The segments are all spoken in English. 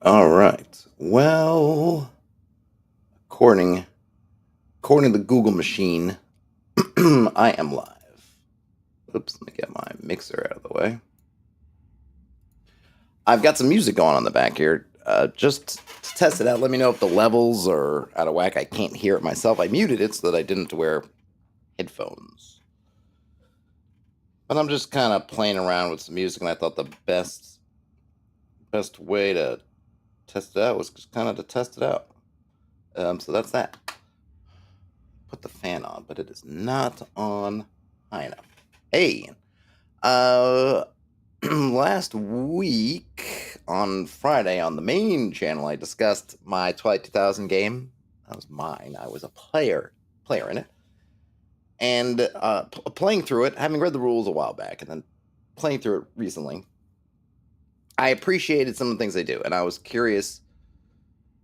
All right. Well, according according to the Google machine, I am live. Oops, let me get my mixer out of the way. I've got some music going on the back here. Just to test it out, let me know if the levels are out of whack. I can't hear it myself. I muted it so that I didn't wear headphones. But I'm just kind of playing around with some music, and I thought the best way to test it out was just kind of to test it out. So that's that. Put the fan on, but it is not on high enough. Hey, uh, last week on Friday on the main channel, I discussed my Twilight 2000 game. That was mine. I was a player in it, and playing through it, having read the rules a while back, and then playing through it recently. I appreciated some of the things they do, and I was curious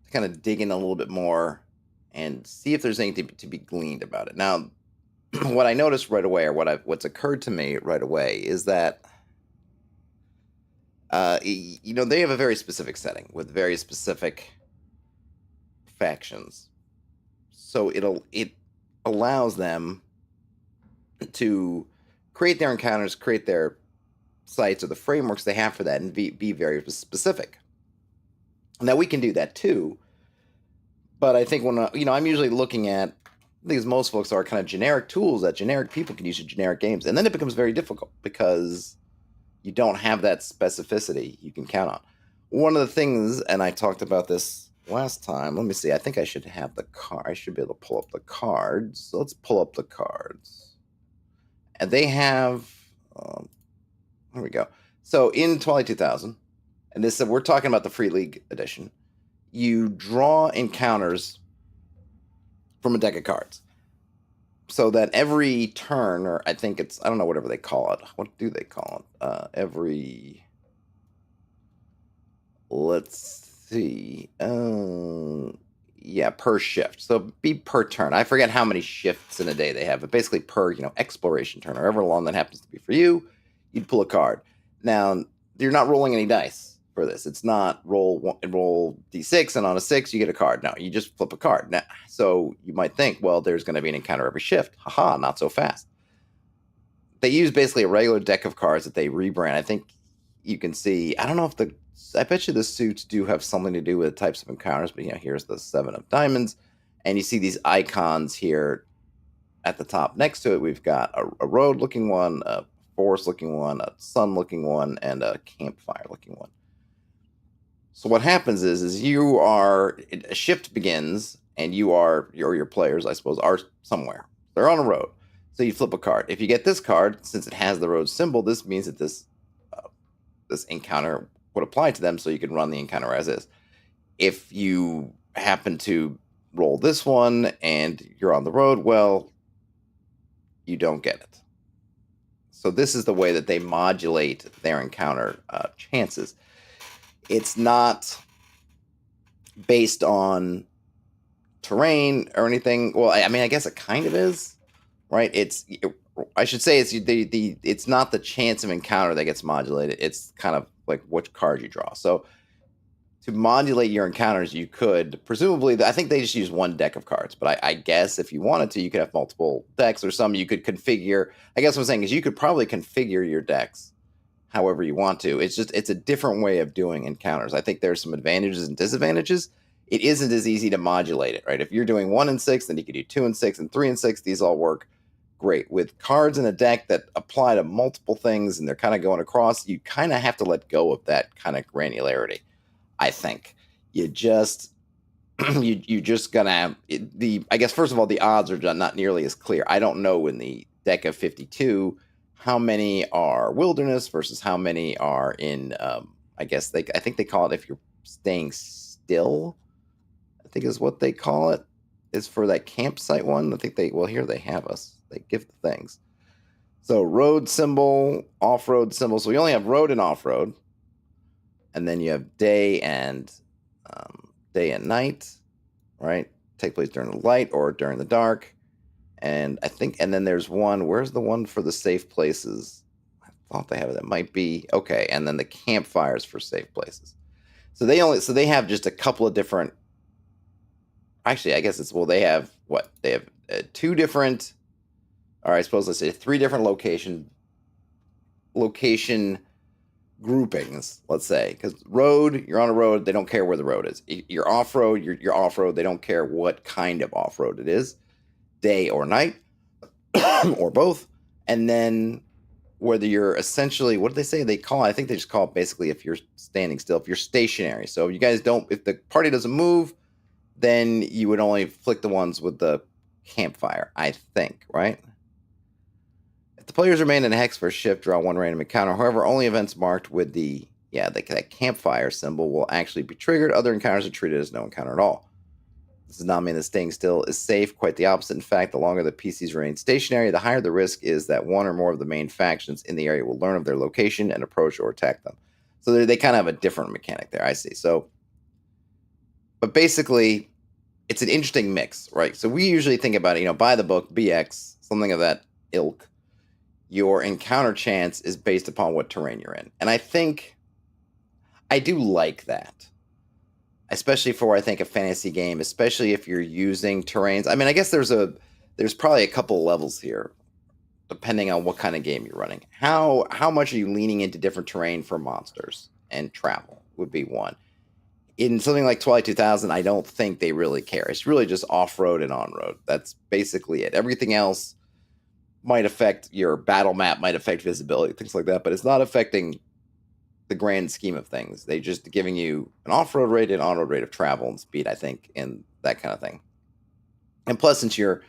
to kind of dig in a little bit more and see if there's anything to be gleaned about it. Now, what I noticed right away, or what's occurred to me right away, is that they have a very specific setting with very specific factions, so it allows them to create their encounters, create their sites or the frameworks they have for that, and be very specific. Now we can do that too, but I think when I'm usually looking at these, most folks are kind of generic tools that generic people can use in generic games, and then it becomes very difficult because you don't have that specificity you can count on. One of the things, and I talked about this last time. Let me see. I think I should have the card. I should be able to pull up the cards. So let's pull up the cards, and they have. Here we go. So in Twilight 2000, and this we're talking about the Free League edition. You draw encounters from a deck of cards, so that every turn, or I think I don't know, whatever they call it. What do they call it? Let's see. Yeah, per shift. So be per turn. I forget how many shifts in a day they have, but basically per, exploration turn, or however long that happens to be for you, you'd pull a card. Now, you're not rolling any dice for this. It's not roll d6, and on a 6 you get a card. No, you just flip a card. Now, so you might think, well, there's going to be an encounter every shift. Haha, not so fast. They use basically a regular deck of cards that they rebrand. I think you can see. I don't know if I bet you the suits do have something to do with types of encounters, but here's the 7 of diamonds, and you see these icons here at the top. Next to it, we've got a road-looking one, a forest-looking one, a sun-looking one, and a campfire-looking one. So what happens is a shift begins, and your players, I suppose, are somewhere. They're on a road. So you flip a card. If you get this card, since it has the road symbol, this means that this encounter would apply to them, so you can run the encounter as is. If you happen to roll this one and you're on the road, well, you don't get it. So this is the way that they modulate their encounter chances. It's not based on terrain or anything. Well, I mean, I guess it kind of is, right? I should say it's not the chance of encounter that gets modulated. It's kind of like which card you draw. So to modulate your encounters, you could presumably, I think they just use one deck of cards, but I guess if you wanted to, you could have multiple decks, or some you could configure. I guess what I'm saying is you could probably configure your decks however you want to. It's a different way of doing encounters. I think there's some advantages and disadvantages. It isn't as easy to modulate it, right? If you're doing 1 and 6, then you could do 2 and 6 and 3 and 6. These all work great. With cards in a deck that apply to multiple things and they're kind of going across, you kind of have to let go of that kind of granularity. I think you just you just gonna have I guess first of all, the odds are not nearly as clear. I don't know in the deck of 52 how many are wilderness versus how many are in. I think they call it, if you're staying still, I think is what they call it, is for that campsite one. I think here they have us. They give the things. So road symbol, off-road symbol. So we only have road and off-road, and then you have day and night, right? Take place during the light or during the dark. And then there's one. Where's the one for the safe places? I thought they have it. That might be okay. And then the campfires for safe places. So they have just a couple of different. Actually, I guess it's well. They have what? They have two different. Or I suppose let's say three different location groupings. Let's say because road, you're on a road. They don't care where the road is. You're off road. You're off road. They don't care what kind of off road it is, day or night, or both. And then whether you're essentially what do they say they call it? I think they just call it basically if you're standing still, if you're stationary. So if you guys don't, if the party doesn't move, then you would only flick the ones with the campfire, I think, right? If the players remain in a hex for a shift, draw one random encounter. However, only events marked with that campfire symbol will actually be triggered. Other encounters are treated as no encounter at all. This does not mean that staying still is safe. Quite the opposite. In fact, the longer the PCs remain stationary, the higher the risk is that one or more of the main factions in the area will learn of their location and approach or attack them. So they kind of have a different mechanic there, I see. So, but basically, it's an interesting mix, right? So we usually think about it, by the book, BX, something of that ilk. Your encounter chance is based upon what terrain you're in. And I think I do like that. Especially for I think a fantasy game, especially if you're using terrains. I mean, I guess there's probably a couple of levels here, depending on what kind of game you're running. How much are you leaning into different terrain for monsters and travel would be one. In something like Twilight 2000, I don't think they really care. It's really just off-road and on-road. That's basically it. Everything else might affect your battle map, might affect visibility, things like that, but it's not affecting the grand scheme of things. They just giving you an off-road rate and on-road rate of travel and speed, I think, and that kind of thing. And plus, since you're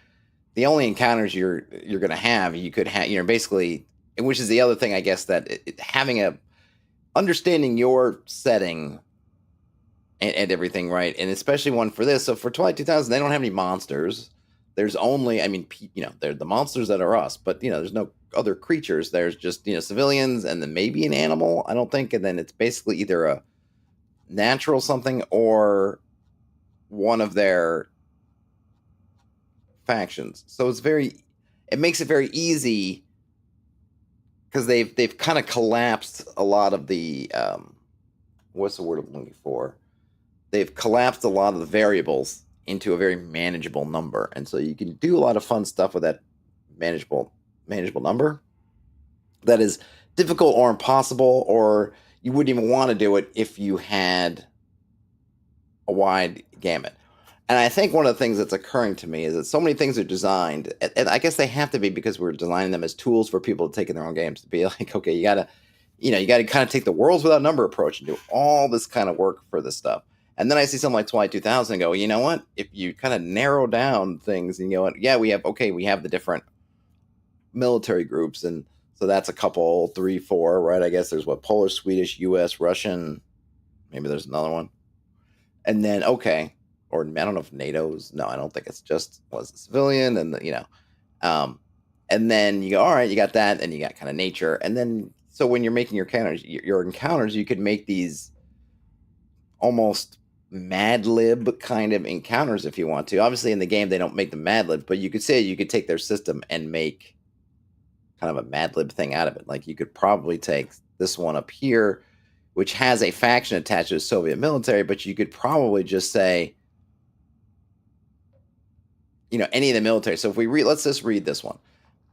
the only encounters you're going to have, you could have, basically, which is the other thing, I guess, that having a understanding your setting and everything, right? And especially one for this. So for Twilight 2000, they don't have any monsters. There's only, I mean, they're the monsters that are us, but there's no other creatures. There's just civilians and then maybe an animal. I don't think, and then it's basically either a natural something or one of their factions. So it makes it very easy because they've kind of collapsed a lot of the what's the word I'm looking for? They've collapsed a lot of the variables into a very manageable number, and so you can do a lot of fun stuff with that manageable number. That is difficult or impossible, or you wouldn't even want to do it if you had a wide gamut. And I think one of the things that's occurring to me is that so many things are designed, and I guess they have to be because we're designing them as tools for people to take in their own games. To be like, okay, you got to kind of take the worlds without number approach and do all this kind of work for this stuff. And then I see something like Twilight 2000 and go, you know what? If you kind of narrow down things and you go, yeah, we have the different military groups. And so that's a couple, 3, 4, right? I guess there's Polish, Swedish, US, Russian. Maybe there's another one. And then, okay. Or I don't know if NATO's. No, I don't think it's just was a civilian. And, and then you go, all right, you got that. And you got kind of nature. And then, so when you're making your encounters, you could make these almost Mad Lib kind of encounters if you want to. Obviously, in the game, they don't make them Mad Lib, but you could say you could take their system and make kind of a Mad Lib thing out of it. Like you could probably take this one up here, which has a faction attached to the Soviet military, but you could probably just say, any of the military. So if let's just read this one.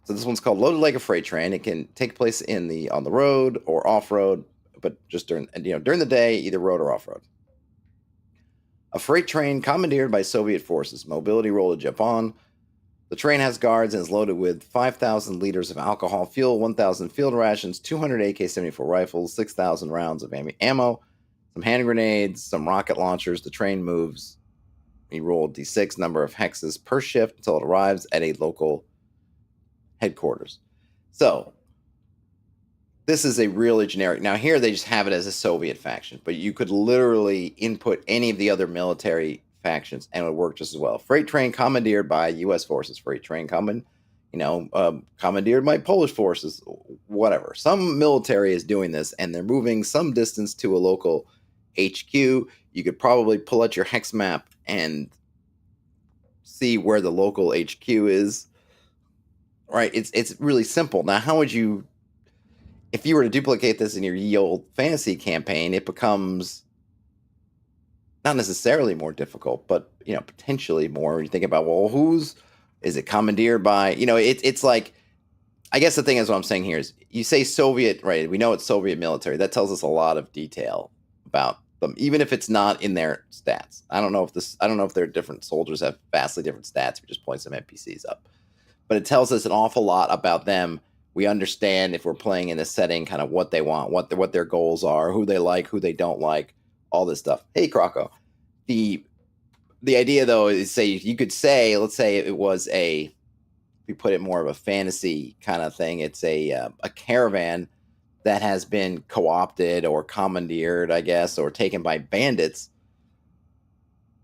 So this one's called Loaded Like a Freight Train. It can take place on the road or off road, but just during the day, either road or off road. A freight train commandeered by Soviet forces. Mobility roll to Japan. The train has guards and is loaded with 5,000 liters of alcohol, fuel, 1,000 field rations, 200 AK-74 rifles, 6,000 rounds of ammo, some hand grenades, some rocket launchers. The train moves. We roll D6 number of hexes per shift until it arrives at a local headquarters. So this is a really generic. Now here they just have it as a Soviet faction, but you could literally input any of the other military factions and it would work just as well. Freight train commandeered by U.S. forces. Freight train commandeered by Polish forces. Whatever. Some military is doing this, and they're moving some distance to a local HQ. You could probably pull out your hex map and see where the local HQ is. Right? It's really simple. Now, how would you? If you were to duplicate this in your ye old fantasy campaign, it becomes not necessarily more difficult, but potentially more. You think about, well, is it commandeered by? It's like, I guess the thing is, what I'm saying here is, you say Soviet, right? We know it's Soviet military. That tells us a lot of detail about them, even if it's not in their stats. I don't know if their different soldiers have vastly different stats. We just point some NPCs up, but it tells us an awful lot about them. We understand, if we're playing in this setting, kind of what they want, what their goals are, who they like, who they don't like, all this stuff. Hey, Croco. The idea, though, is, you could say, let's say it was we put it more of a fantasy kind of thing. It's a caravan that has been co-opted or commandeered, I guess, or taken by bandits.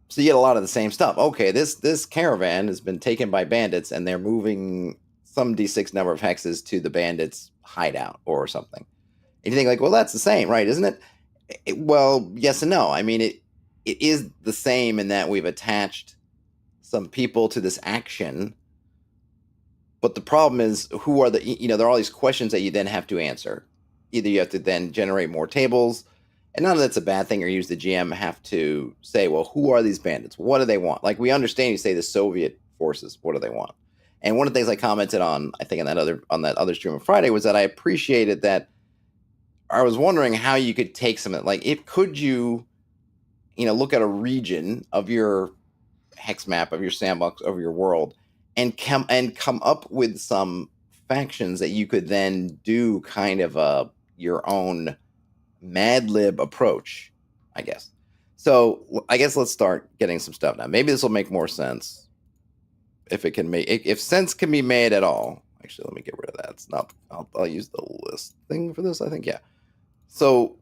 So you get a lot of the same stuff. Okay, this caravan has been taken by bandits, and they're moving some D6 number of hexes to the bandits' hideout or something. And you think, like, well, that's the same, right? Isn't it? Well, yes and no. I mean, it is the same in that we've attached some people to this action. But the problem is, who are there are all these questions that you then have to answer. Either you have to then generate more tables, and none of that's a bad thing, or use the GM have to say, well, who are these bandits? What do they want? Like, we understand you say the Soviet forces, what do they want? And one of the things I commented on, I think on that other stream on Friday, was that I appreciated that. I was wondering how you could take some, like, could you look at a region of your hex map, of your sandbox, of your world, and come up with some factions that you could then do kind of your own Mad Lib approach, I guess. So I guess let's start getting some stuff now. Maybe this will make more sense if sense can be made at all. Actually, let me get rid of that. It's not. I'll use the list thing for this, I think. Yeah. So,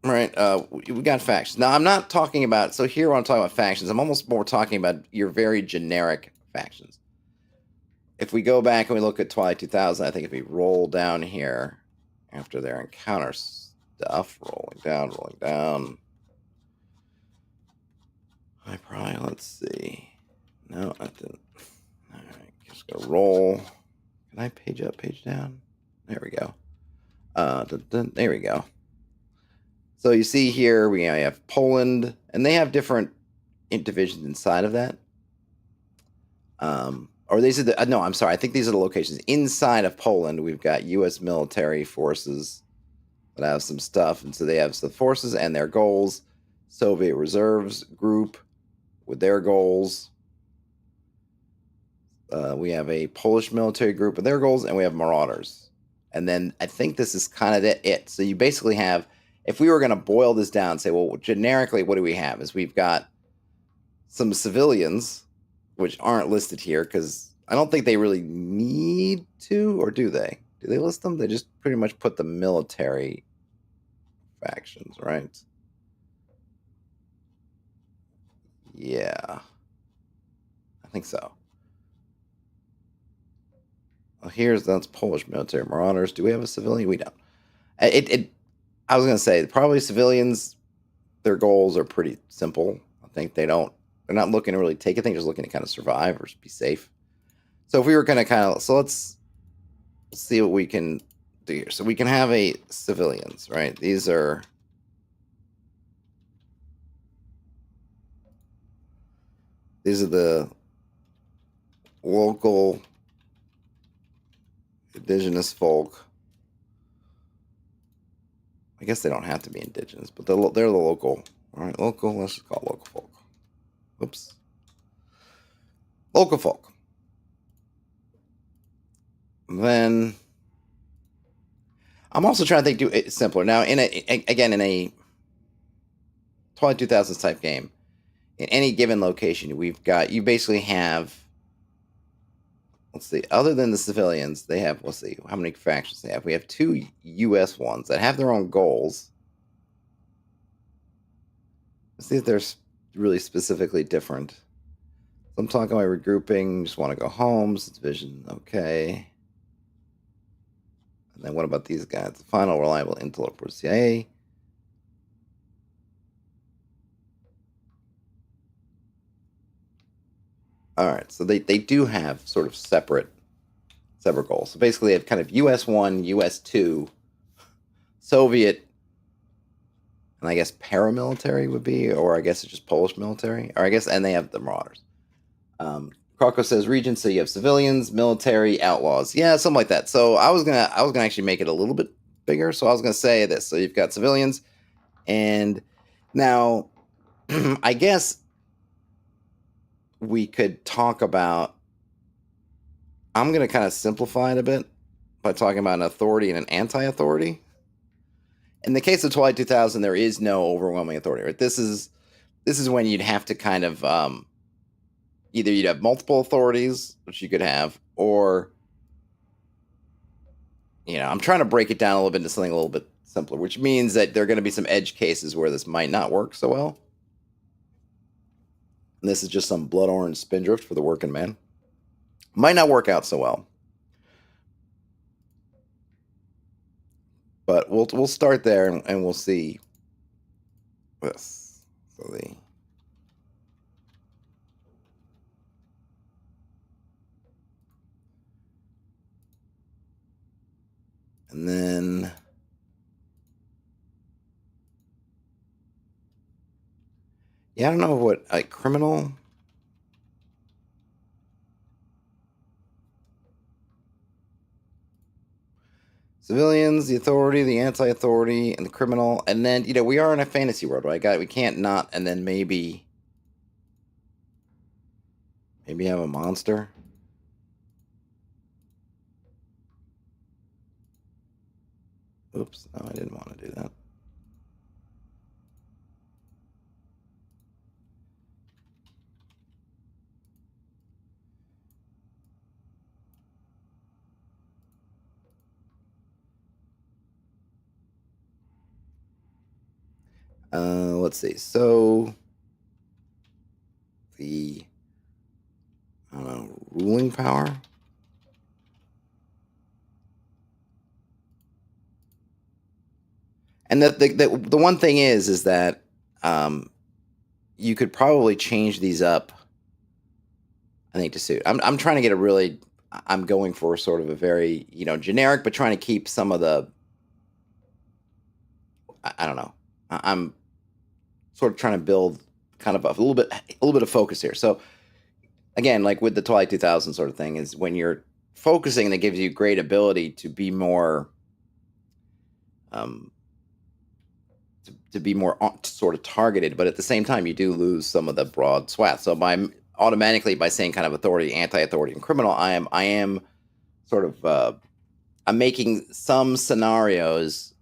right, we got factions. Now, I'm not talking about. So here, when I'm talking about factions, I'm almost more talking about your very generic factions. If we go back and we look at Twilight 2000, I think if we roll down here after their encounter stuff, rolling down. Let's see. No, I didn't. All right, just gonna roll. Can I page up, page down? There we go. There we go. So you see here, we have Poland, and they have different divisions inside of that. Or these are no, I'm sorry. I think these are the locations inside of Poland. We've got U.S. military forces that have some stuff, and so they have the forces and their goals. Soviet reserves group with their goals. We have a Polish military group with their goals, and we have marauders. And then I think this is kind of it. So you basically have, if we were going to boil this down, say, well, generically, what do we have? Is we've got some civilians, which aren't listed here because I don't think they really need to, or do they? Do they list them? They just pretty much put the military factions, right? Yeah, I think so. Well, that's Polish military marauders. Do we have a civilian? We don't. I was gonna say probably civilians. Their goals are pretty simple. I think they're not looking to really take a thing, just looking to kind of survive or be safe. So if we were gonna let's see what we can do here. So we can have a civilians, right? These are the local indigenous folk. I guess they don't have to be indigenous, but they're the local. All right, local. Let's just call it local folk. Oops. Local folk. Then I'm also trying to do it simpler. Now, in a Twilight 2000s type game, in any given location, you basically have, let's see, other than the civilians, they have, let's see, how many factions they have. We have 2 U.S. ones that have their own goals. Let's see if they're really specifically different. I'm talking about regrouping, just want to go home, division, okay. And then what about these guys? The final reliable intel report CIA. All right, so they do have sort of separate goals. So basically, they have kind of US 1, US 2, Soviet, and I guess paramilitary would be, or I guess it's just Polish military, or I guess, and they have the Marauders. Krako says region, so you have civilians, military, outlaws. Yeah, something like that. So I was gonna actually make it a little bit bigger. So I was gonna say this. So you've got civilians, and now I guess we could talk about. I'm gonna kind of simplify it a bit by talking about an authority and an anti-authority. In the case of Twilight 2000, there is no overwhelming authority. Right? This is when you'd have to kind of either you'd have multiple authorities, which you could have, or I'm trying to break it down a little bit into something a little bit simpler, which means that there are going to be some edge cases where this might not work so well. And this is just some blood orange spindrift for the working man. Might not work out so well. But we'll start there and we'll see this. So and then I don't know what criminal. Civilians, the authority, the anti-authority, and the criminal, and then we are in a fantasy world, right? We can't not, and then maybe have a monster. Oops, no, I didn't want to do that. Let's see. So the ruling power. And the one thing is that you could probably change these up, I think, to suit. I'm trying to get a really. I'm going for sort of a very generic, but trying to keep some of the. I don't know. I'm sort of trying to build kind of a little bit of focus here. So again, like with the Twilight 2000 sort of thing, is when you're focusing, that gives you great ability to be more. To be more sort of targeted, but at the same time, you do lose some of the broad swath. So by saying kind of authority, anti-authority, and criminal, I am sort of I'm making some scenarios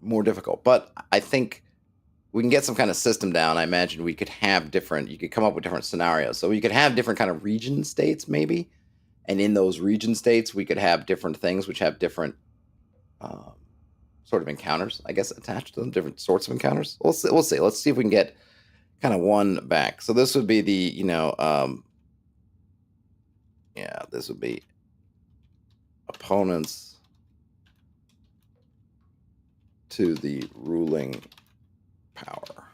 more difficult. But I think we can get some kind of system down. I imagine we could have you could come up with different scenarios. So you could have different kind of region states, maybe, and in those region states, we could have different things which have different. Sort of encounters, I guess, attached to them, different sorts of encounters. We'll see. Let's see if we can get kind of one back. So this would be the, this would be opponents to the ruling power.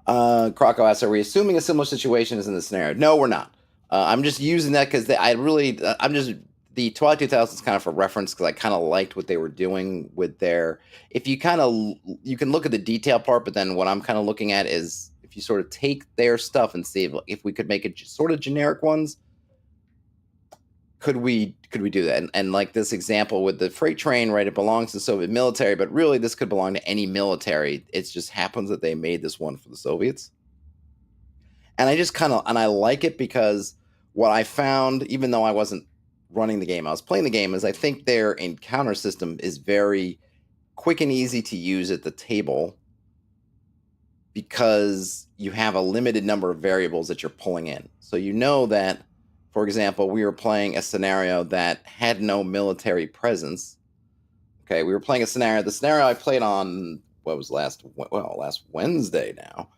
Croco asks, are we assuming a similar situation is in the scenario? No, we're not. I'm just using that because the Twilight 2000 is kind of for reference because I kind of liked what they were doing with their. If you you can look at the detail part, but then what I'm kind of looking at is if you sort of take their stuff and see if we could make it sort of generic ones. Could we do that? And like this example with the freight train, right? It belongs to the Soviet military, but really this could belong to any military. It just happens that they made this one for the Soviets. And I like it because what I found, even though I wasn't running the game, I was playing the game, is I think their encounter system is very quick and easy to use at the table because you have a limited number of variables that you're pulling in. So that, for example, we were playing a scenario that had no military presence. Okay, we were playing a scenario. The scenario I played on last Wednesday now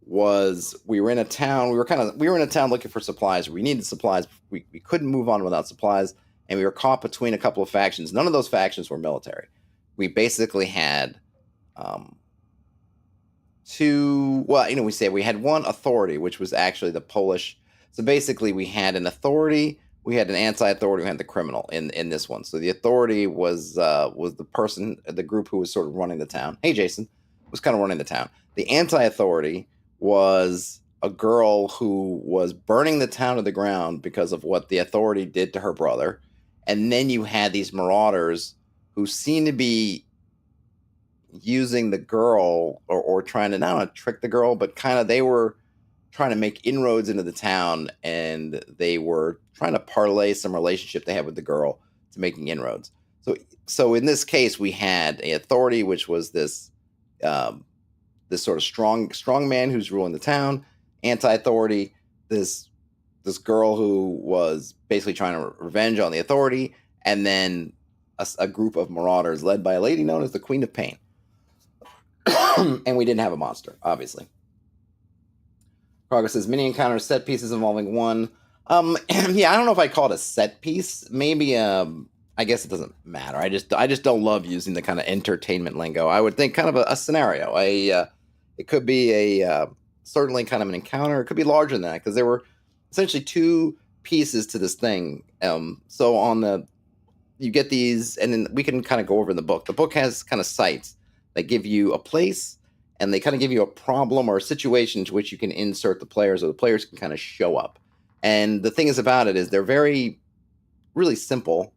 was we were in a town. We were in a town looking for supplies. We needed supplies. We couldn't move on without supplies, and we were caught between a couple of factions. None of those factions were military. We basically had we had one authority, which was actually the Polish. So basically, we had an authority we had an anti-authority, we had the criminal in this one. So the authority was the person, the group who was sort of running the town. Hey, Jason, was kind of running the town. The anti-authority was a girl who was burning the town to the ground because of what the authority did to her brother. And then you had these marauders who seemed to be using the girl or trying to not trick the girl, but kind of they were trying to make inroads into the town, and they were trying to parlay some relationship they had with the girl to making inroads. So in this case, we had a authority, which was um, this sort of strong man who's ruling the town. Anti-authority, this girl who was basically trying to revenge on the authority, and then a group of marauders led by a lady known as the Queen of Pain. And we didn't have a monster, obviously. Progress says mini encounters, set pieces involving one. Yeah, I don't know if I call it a set piece. Maybe I guess it doesn't matter. I just don't love using the kind of entertainment lingo. I would think kind of a scenario. It could be a certainly kind of an encounter. It could be larger than that because there were essentially two pieces to this thing. So on the you get these, and then we can kind of go over in the book. The book has kind of sites that give you a place, and they kind of give you a problem or a situation to which you can insert the players, or the players can kind of show up. And the thing is about it is they're very, really simple.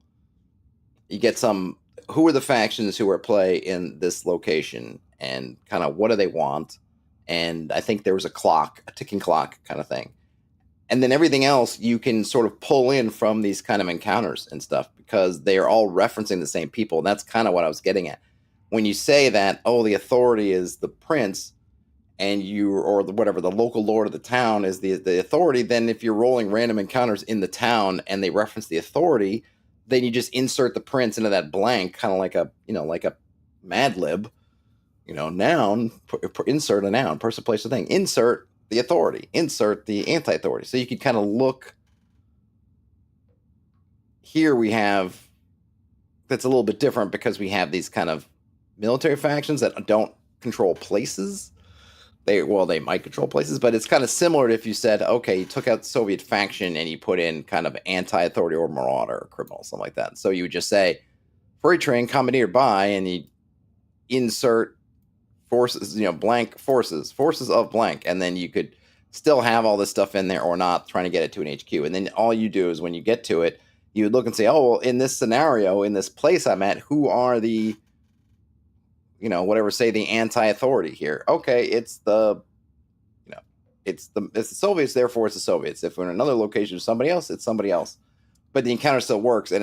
You get some, who are the factions who are at play in this location, and kind of what do they want? And I think there was a ticking clock kind of thing. And then everything else you can sort of pull in from these kind of encounters and stuff because they are all referencing the same people. And that's kind of what I was getting at. When you say that, oh, the authority is the prince, and whatever, the local lord of the town is the authority, then if you're rolling random encounters in the town and they reference the authority, then you just insert the prince into that blank, kind of like a Mad Lib, noun, insert a noun, person, place, or thing, insert the authority, insert the anti-authority. So you could kind of look. Here we have, that's a little bit different because we have these kind of military factions that don't control places. They might control places, but it's kind of similar to if you said, okay, you took out the Soviet faction and you put in kind of anti-authority or marauder or criminal, something like that. So you would just say, freight train commandeered by, and you insert forces, blank forces of blank, and then you could still have all this stuff in there or not, trying to get it to an HQ. And then all you do is when you get to it, you would look and say, oh, well, in this scenario, in this place I'm at, who are the whatever, say the anti-authority here. Okay, it's the Soviets, therefore it's the Soviets. If we're in another location of somebody else, it's somebody else. But the encounter still works, and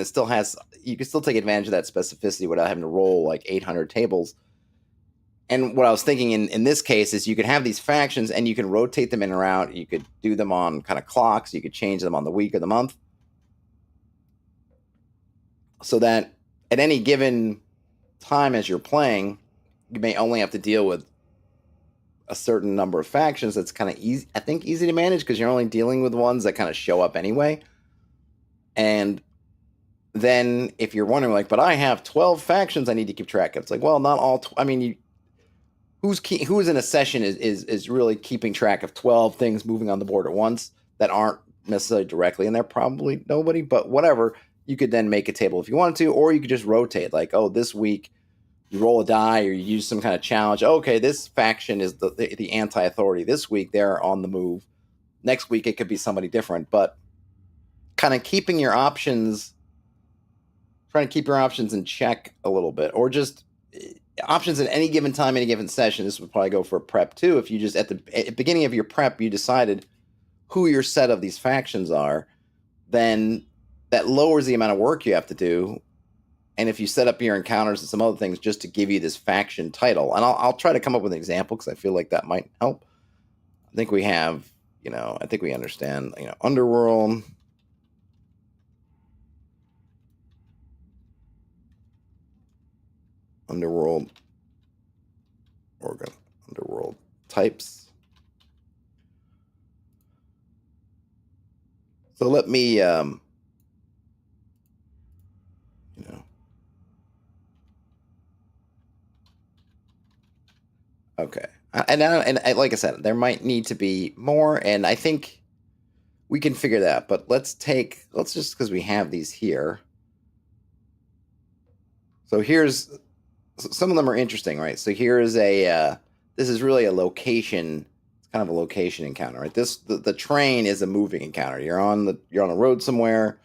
you can still take advantage of that specificity without having to roll like 800 tables. And what I was thinking in this case is you could have these factions and you can rotate them in and out. You could do them on kind of clocks. You could change them on the week or the month. So that at any given time as you're playing, you may only have to deal with a certain number of factions. That's kind of easy, I think, easy to manage because you're only dealing with ones that kind of show up anyway. And then if you're wondering, like, but I have 12 factions I need to keep track of. It's like, well, not all. Who is in a session is really keeping track of 12 things moving on the board at once that aren't necessarily directly in there. Probably nobody, but whatever. You could then make a table if you wanted to, or you could just rotate. Like, oh, this week you roll a die or you use some kind of challenge. Okay, this faction is the anti-authority. This week they're on the move. Next week it could be somebody different, but kind of trying to keep your options in check a little bit, or just options at any given time, any given session. This would probably go for prep too. If you just at the beginning of your prep, you decided who your set of these factions are, then that lowers the amount of work you have to do. And if you set up your encounters and some other things just to give you this faction title, and I'll try to come up with an example because I feel like that might help. I think we have, I think we understand, Underworld. Underworld types. So let me, okay. And like I said, there might need to be more, and I think we can figure that. But let's just, because we have these here. So here's, some of them are interesting, right? So here is this is really a location. It's kind of a location encounter, right? The train is a moving encounter. You're on a road somewhere,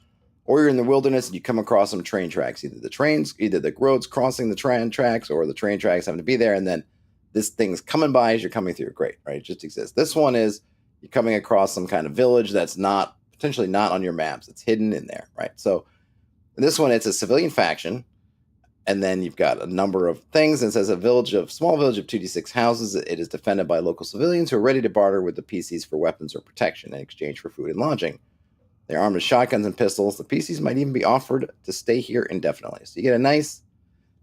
or you're in the wilderness and you come across some train tracks. Either the roads crossing the train tracks, or the train tracks having to be there, and then this thing's coming by as you're coming through. Great, right? It just exists. This one is you're coming across some kind of village that's potentially not on your maps. It's hidden in there, right? So in this one, it's a civilian faction. And then you've got a number of things. And it says small village of 2d6 houses. It is defended by local civilians who are ready to barter with the PCs for weapons or protection in exchange for food and lodging. They're armed with shotguns and pistols. The PCs might even be offered to stay here indefinitely. So you get a nice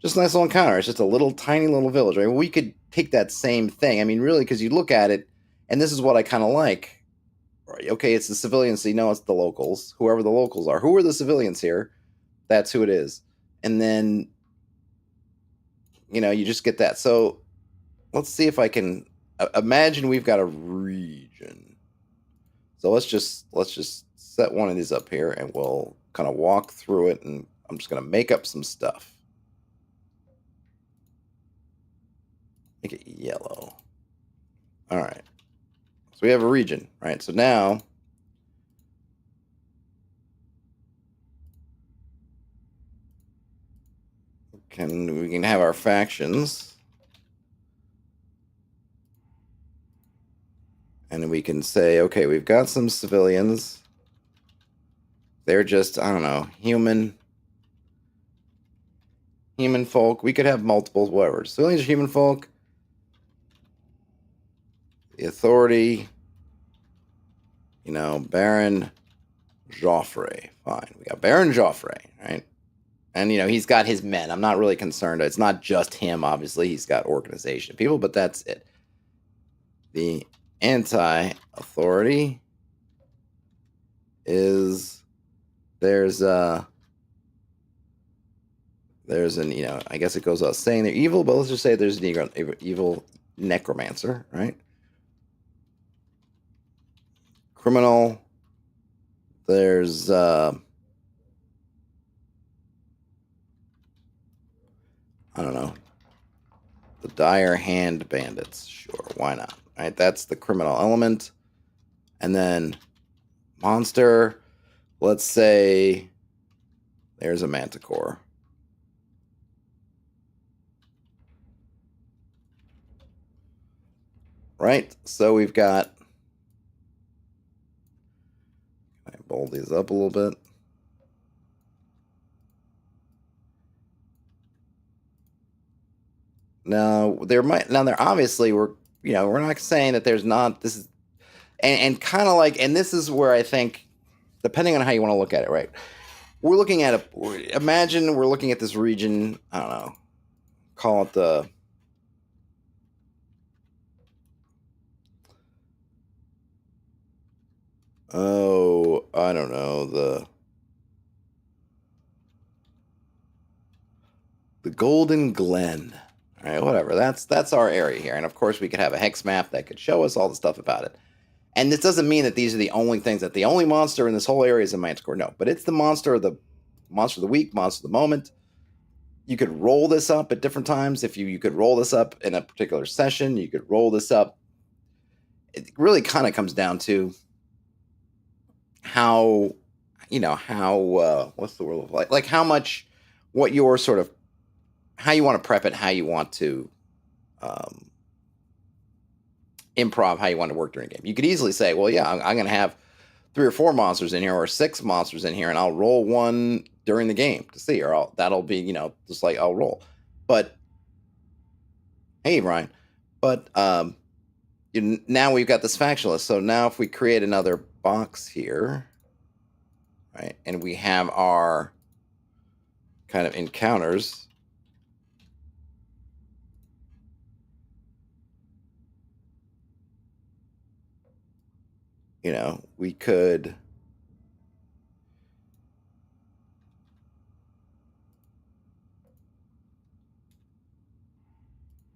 little encounter. It's just a tiny little village. Right? We could take that same thing. I mean, really, because you look at it, and this is what I kind of like. Right? Okay, it's the civilians, so you know it's the locals. Whoever the locals are. Who are the civilians here? That's who it is. And then you just get that. So let's see if I can imagine we've got a region. So let's just set one of these up here, and we'll kind of walk through it, and I'm just going to make up some stuff. Make it yellow. All right. So we have a region, right? So now we can have our factions. And we can say, okay, we've got some civilians. They're just, I don't know, human folk. We could have multiples, whatever. Civilians are human folk. The authority, Baron Joffrey. Fine. We got Baron Joffrey, right? And, he's got his men. I'm not really concerned. It's not just him, obviously. He's got organization of people, but that's it. The anti-authority is there's an, I guess it goes without saying they're evil, but let's just say there's an evil necromancer, right? Criminal. There's I don't know. The dire hand bandits. Sure, why not? Right, that's the criminal element. And then monster. Let's say there's a manticore. Right? So we've got, can I bold these up a little bit? Now there obviously we're not saying that there's not, this is, and kind of like, and this is where I think, depending on how you want to look at it, right? We're looking at imagine we're looking at this region, I don't know, call it the, I don't know, the Golden Glen. All right, whatever. That's our area here. And of course, we could have a hex map that could show us all the stuff about it. And this doesn't mean that these are the only things, that the only monster in this whole area is a manticore. No, but it's the monster of the week, monster of the moment. You could roll this up at different times. If you could roll this up in a particular session, you could roll this up. It really kind of comes down to how, what's the word, like how much, what your sort of, how you want to prep it, how you want to improv, how you want to work during a game. You could easily say, well, yeah, I'm going to have 3 or 4 monsters in here, or 6 monsters in here, and I'll roll one during the game to see, or that'll be, just like I'll roll. But hey, Ryan, but now we've got this faction list. So now if we create another box here, right, and we have our kind of encounters. We could,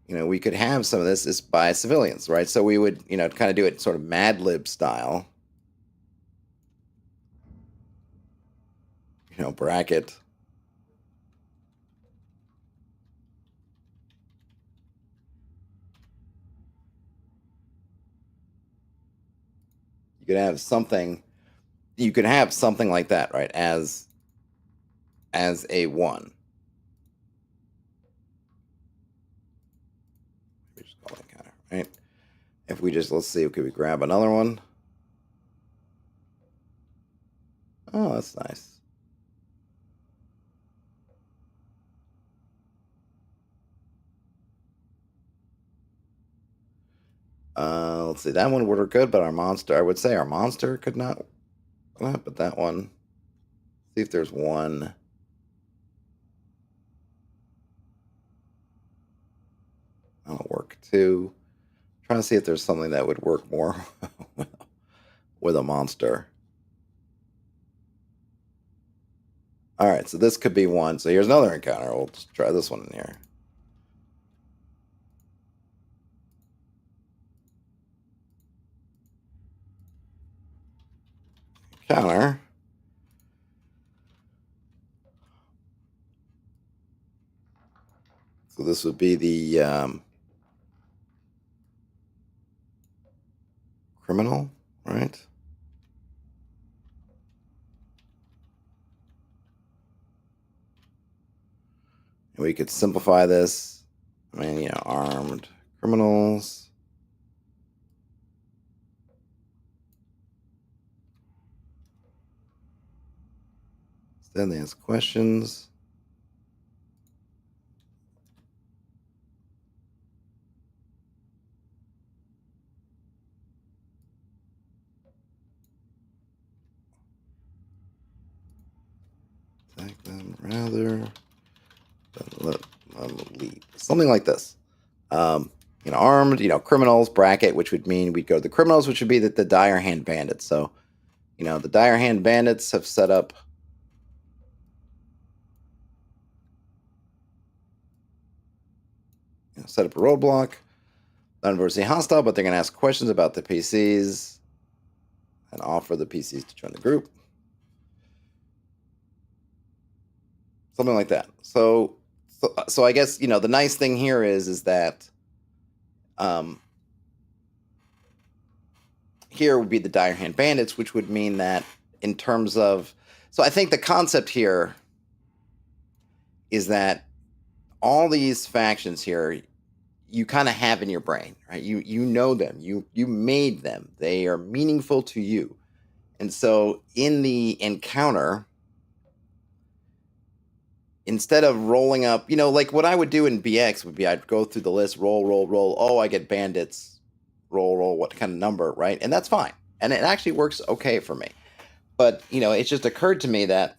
we could have some of this is by civilians, right? So we would, kind of do it sort of Mad Lib style. bracket. You could have something. You could have something like that, right? As a one. We just call it counter, right? If we just let's see, could we grab another one? Oh, that's nice. Let's see. That one would work good, but our monster, I would say our monster could not. But that one. See if there's one. That'll work too. Trying to see if there's something that would work more with a monster. All right, so this could be one. So here's another encounter. We'll just try this one in here. Counter. So this would be the criminal, right? And we could simplify this. I mean, armed criminals. Then they ask questions. Attack them rather than let them leave. Something like this. Armed, criminals, bracket, which would mean we'd go to the criminals, which would be the dire hand bandits. So, the dire hand bandits have set up a roadblock. Not adversely hostile, but they're going to ask questions about the PCs and offer the PCs to join the group. Something like that. So I guess, the nice thing here is that here would be the dire hand bandits, which would mean that in terms of, so I think the concept here is that all these factions here you kind of have in your brain, right? You know them, you made them, they are meaningful to you, and so in the encounter, instead of rolling up, like what I would do in BX would be I'd go through the list, roll. Oh, I get bandits. Roll. What kind of number, right? And that's fine, and it actually works okay for me. But it just occurred to me that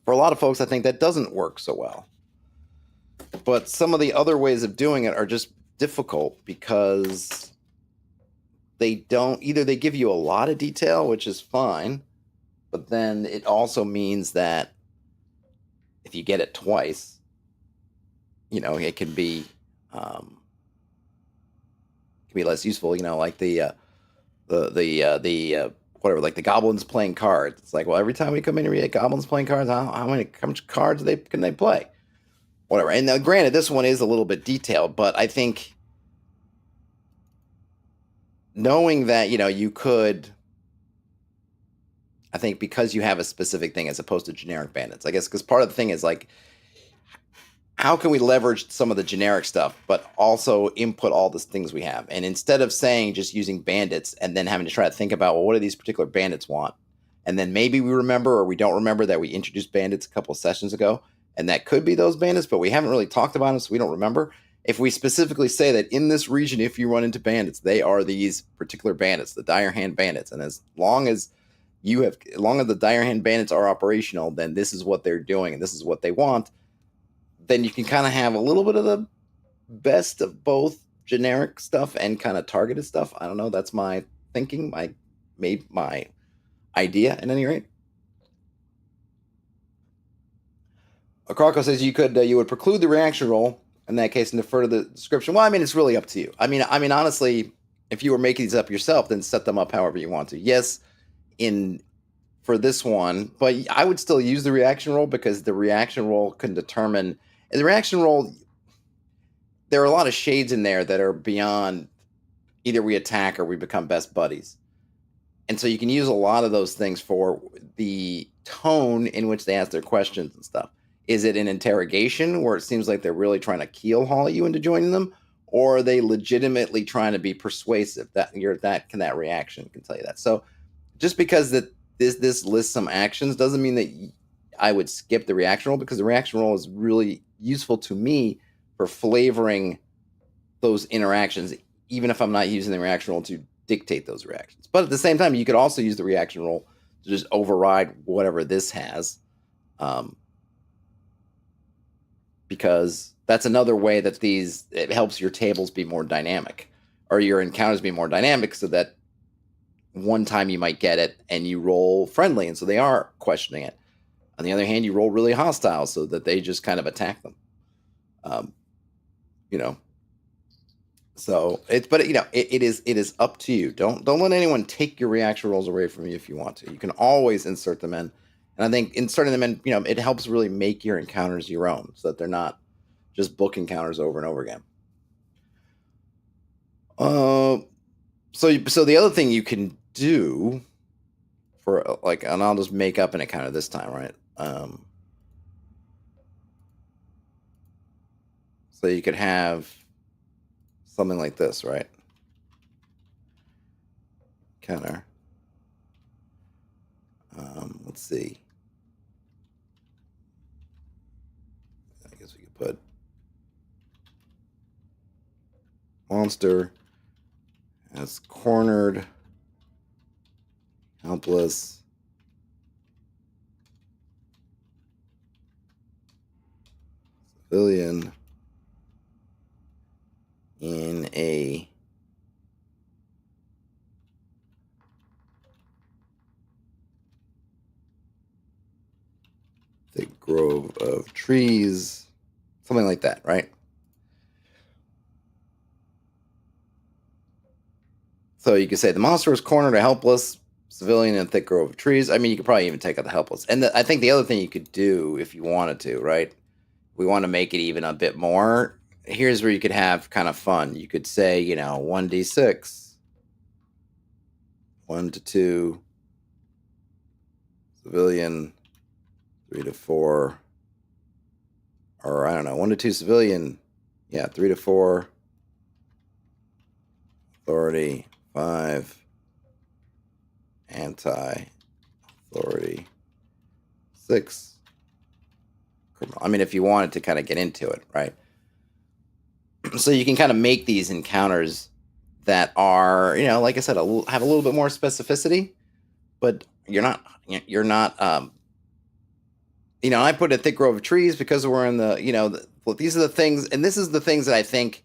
for a lot of folks, I think that doesn't work so well. But some of the other ways of doing it are just difficult because they don't either. They give you a lot of detail, which is fine, but then it also means that if you get it twice, it can be less useful. Like the whatever, like the goblins playing cards. It's like, well, every time we come in here, we get goblins playing cards. How many cards can they play? Whatever. And now, granted, this one is a little bit detailed, but I think knowing that you could. I think because you have a specific thing as opposed to generic bandits, I guess, because part of the thing is like, how can we leverage some of the generic stuff, but also input all the things we have? And instead of saying just using bandits and then having to try to think about, well, what do these particular bandits want? And then maybe we remember or we don't remember that we introduced bandits a couple of sessions ago, and that could be those bandits, but we haven't really talked about them, so we don't remember. If we specifically say that in this region, if you run into bandits, they are these particular bandits, the dire hand bandits, and as long as the dire hand bandits are operational, then this is what they're doing and this is what they want. Then you can kind of have a little bit of the best of both generic stuff and kind of targeted stuff. I don't know. That's my thinking. My idea at any rate. Akako says you would preclude the reaction roll in that case and defer to the description. Well, I mean, it's really up to you. I mean, honestly, if you were making these up yourself, then set them up however you want to. Yes, in for this one, but I would still use the reaction roll because the reaction roll can determine. And the reaction roll, there are a lot of shades in there that are beyond either we attack or we become best buddies. And so you can use a lot of those things for the tone in which they ask their questions and stuff. Is it an interrogation where it seems like they're really trying to keel haul you into joining them, or are they legitimately trying to be persuasive? That reaction can tell you that. So just because that this lists some actions doesn't mean that I would skip the reaction roll, because the reaction roll is really useful to me for flavoring those interactions, even if I'm not using the reaction roll to dictate those reactions. But at the same time, you could also use the reaction roll to just override whatever this has, because that's another way that it helps your tables be more dynamic, or your encounters be more dynamic, so that one time you might get it and you roll friendly, and so they are questioning it. On the other hand, you roll really hostile, so that they just kind of attack them. You know, so it is up to you. Don't let anyone take your reaction rolls away from you if you want to. You can always insert them in, and I think inserting them in, it helps really make your encounters your own, so that they're not just book encounters over and over again. So the other thing you can do for and I'll just make up an encounter this time, right? So you could have something like this, right? Counter. Let's see. I guess we could put monster as cornered, helpless, civilian in a thick grove of trees, something like that, right? So you could say the monster is cornered, a helpless civilian in a thick grove of trees. I mean, you could probably even take out the helpless. And I think the other thing you could do, if you wanted to, right? We want to make it even a bit more. Here's where you could have kind of fun. You could say, 1d6, 1 to 2, civilian, 3 to 4, or I don't know, 1 to 2 civilian, 3 to 4, authority, 5, anti-authority, 6. I mean, if you wanted to kind of get into it, right? So you can kind of make these encounters that are, like I said, have a little bit more specificity, but you're not. I put a thick grove of trees because we're in the, these are the things, and this is the things that I think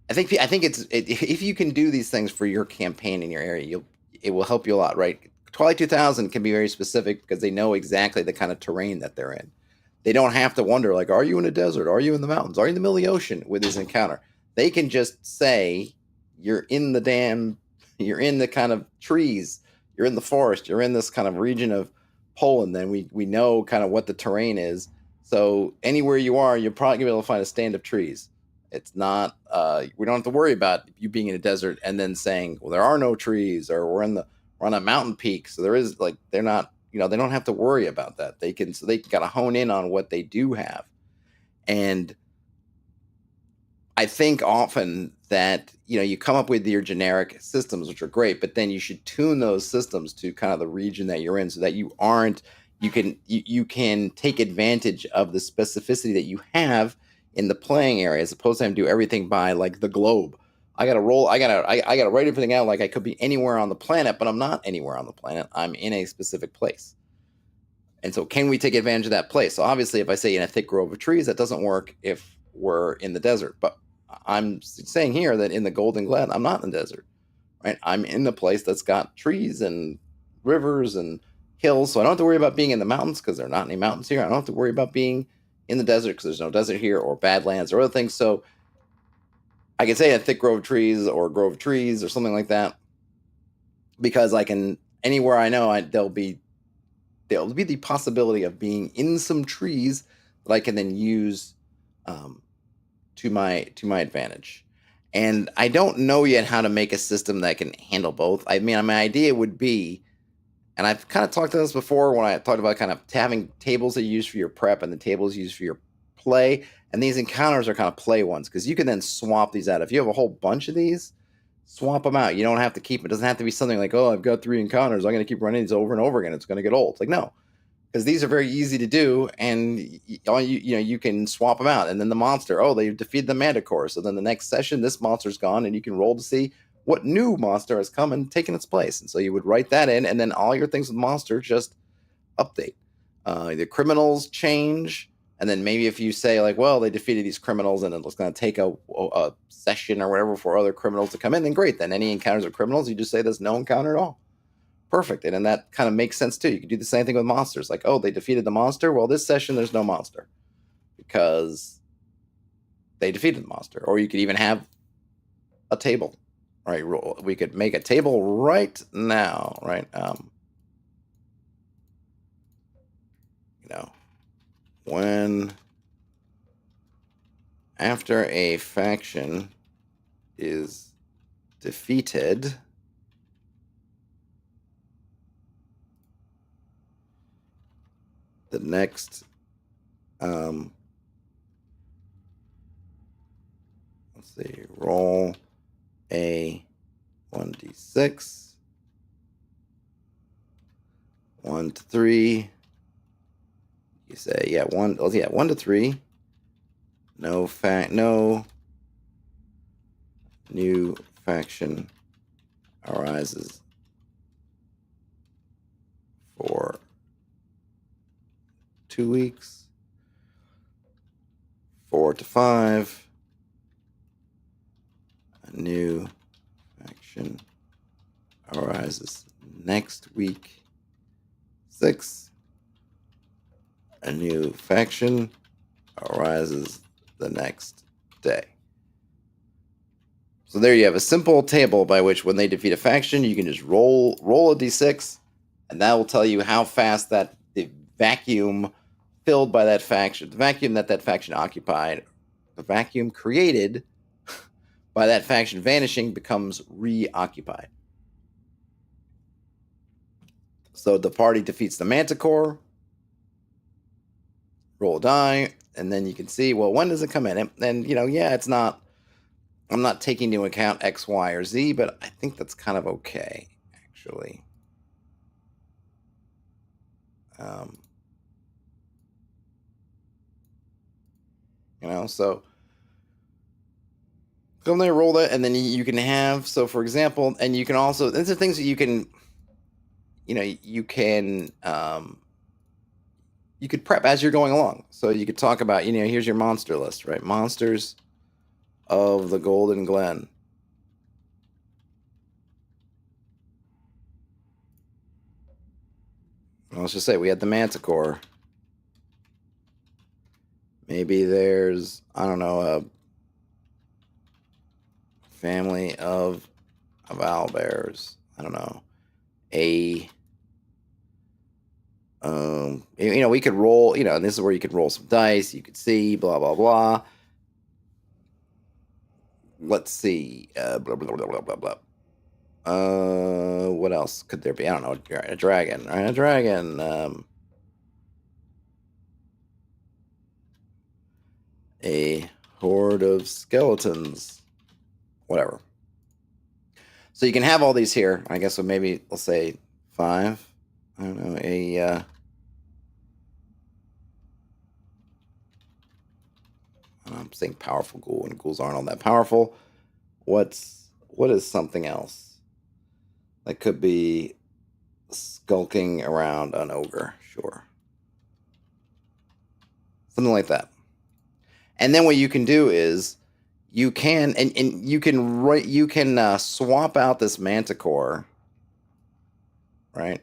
it's if you can do these things for your campaign in your area, it will help you a lot, right? Twilight 2000 can be very specific because they know exactly the kind of terrain that they're in. They don't have to wonder, like, are you in a desert? Are you in the mountains? Are you in the middle of the ocean with this encounter? They can just say, you're in the kind of trees, you're in the forest, you're in this kind of region of Poland. Then we know kind of what the terrain is. So anywhere you are, you're probably going to be able to find a stand of trees. It's not, we don't have to worry about you being in a desert and then saying, well, there are no trees, or we're on a mountain peak. So there is, they're not, they don't have to worry about that. They can kind of hone in on what they do have. And I think often that, you come up with your generic systems, which are great, but then you should tune those systems to kind of the region that you're in, so that you can take advantage of the specificity that you have in the playing area, as opposed to having to do everything by the globe. I gotta write everything out like I could be anywhere on the planet, but I'm not anywhere on the planet. I'm in a specific place. And so can we take advantage of that place? So obviously, if I say in a thick grove of trees, that doesn't work if we're in the desert. But I'm saying here that in the Golden Glen, I'm not in the desert, right? I'm in the place that's got trees and rivers and hills. So I don't have to worry about being in the mountains, because there are not any mountains here. I don't have to worry about being in the desert, because there's no desert here, or badlands or other things. So I can say a thick grove of trees or grove of trees or something like that, because I can anywhere I know, there'll be the possibility of being in some trees that I can then use to my advantage. And I don't know yet how to make a system that can handle both. I mean, my idea would be, and I've kind of talked to this before when I talked about kind of having tables that you use for your prep and the tables used for your play. And these encounters are kind of play ones because you can then swap these out. If you have a whole bunch of these, swap them out. You don't have to keep it. Doesn't have to be something like, oh, I've got 3 encounters. I'm going to keep running these over and over again. It's going to get old. It's like, no, because these are very easy to do, and you can swap them out. And then the monster, oh, they defeated the Manticore, so then the next session this monster's gone, and you can roll to see what new monster has come and taken its place. And so you would write that in, and then all your things with monster just update. The criminals change, and then maybe if you say like, well, they defeated these criminals and it's going to take a session or whatever for other criminals to come in, then great. Then any encounters of criminals, you just say there's no encounter at all. Perfect. And then that kind of makes sense too. You can do the same thing with monsters. Like, oh, they defeated the monster. Well, this session there's no monster because they defeated the monster. Or you could even have a table. Right? We could make a table right now. Right? When after a faction is defeated, the next let's see, roll a 1d6 1 to 3. You say 1 to 3. No new faction arises for 2 weeks. 4 to 5. A new faction arises next week. 6. A new faction arises the next day. So there you have a simple table by which when they defeat a faction, you can just roll a d6, and that will tell you how fast the vacuum filled by that faction, the vacuum that faction occupied, the vacuum created by that faction vanishing becomes reoccupied. So the party defeats the Manticore, roll a die, and then you can see, well, when does it come in? And it's not, I'm not taking into account X, Y, or Z, but I think that's kind of okay, actually. So come there, roll that, and then you can have, so for example, and you can also, these are things that you can, you could prep as you're going along. So you could talk about, here's your monster list, right? Monsters of the Golden Glen. Let's just say we had the Manticore. Maybe there's, I don't know, a family of owlbears. I don't know. We could roll, and this is where you could roll some dice. You could see, blah, blah, blah. Let's see. Blah, blah, blah, blah, blah, blah. What else could there be? I don't know. A dragon, right? A dragon. A horde of skeletons. Whatever. So you can have all these here. I guess so maybe we'll say 5. I don't know. I'm saying powerful ghoul, and ghouls aren't all that powerful. What is something else? That could be skulking around an ogre, sure. Something like that. And then what you can do is you can swap out this Manticore, right?